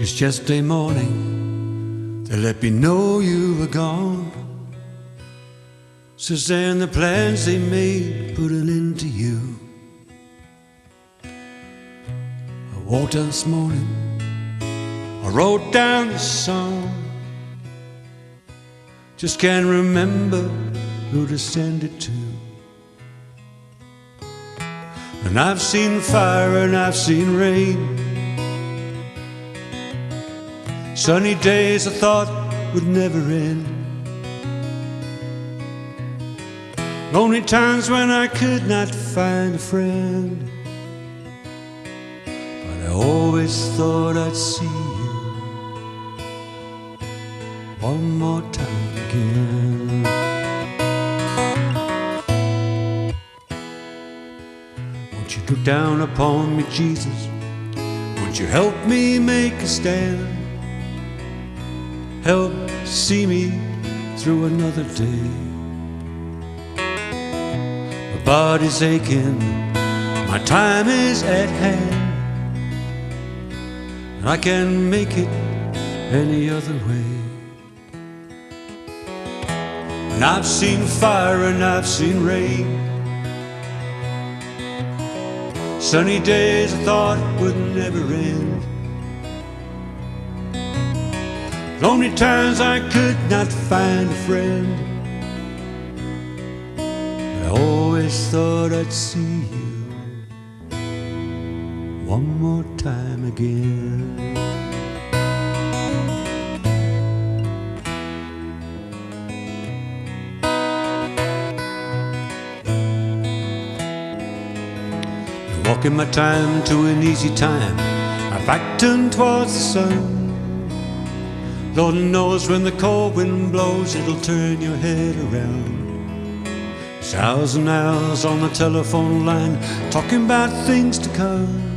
'Twas yesterday morning they let me know you were gone. Since then the plans they made put an end to you. I walked down this morning, I wrote down this song. Just can't remember who to send it to. And I've seen fire and I've seen rain, sunny days I thought would never end, lonely times when I could not find a friend. But I always thought I'd see you one more time again. Won't you look down upon me, Jesus? Won't you help me make a stand? Help see me through another day. My body's aching, my time is at hand, and I can't make it any other way. And I've seen fire and I've seen rain, sunny days I thought would never end, lonely times I could not find a friend. But I always thought I'd see you one more time again. Walking my time to an easy time, I back turned towards the sun. Lord knows when the cold wind blows, it'll turn your head around. It's hours and hours on the telephone line, talking about things to come.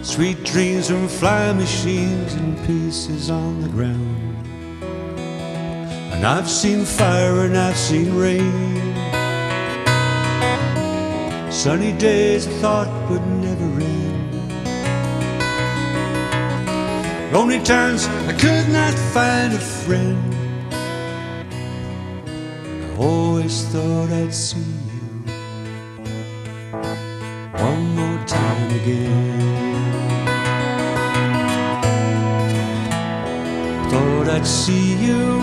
Sweet dreams from flying machines and pieces on the ground. And I've seen fire and I've seen rain, sunny days I thought would never end, lonely times I could not find a friend. I always thought I'd see you one more time again. Thought I'd see you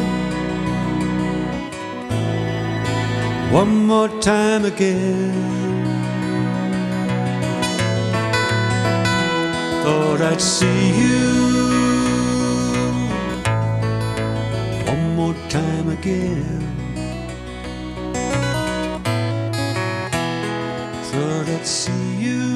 one more time again. Thought I'd see you one more time again. Thought I'd see you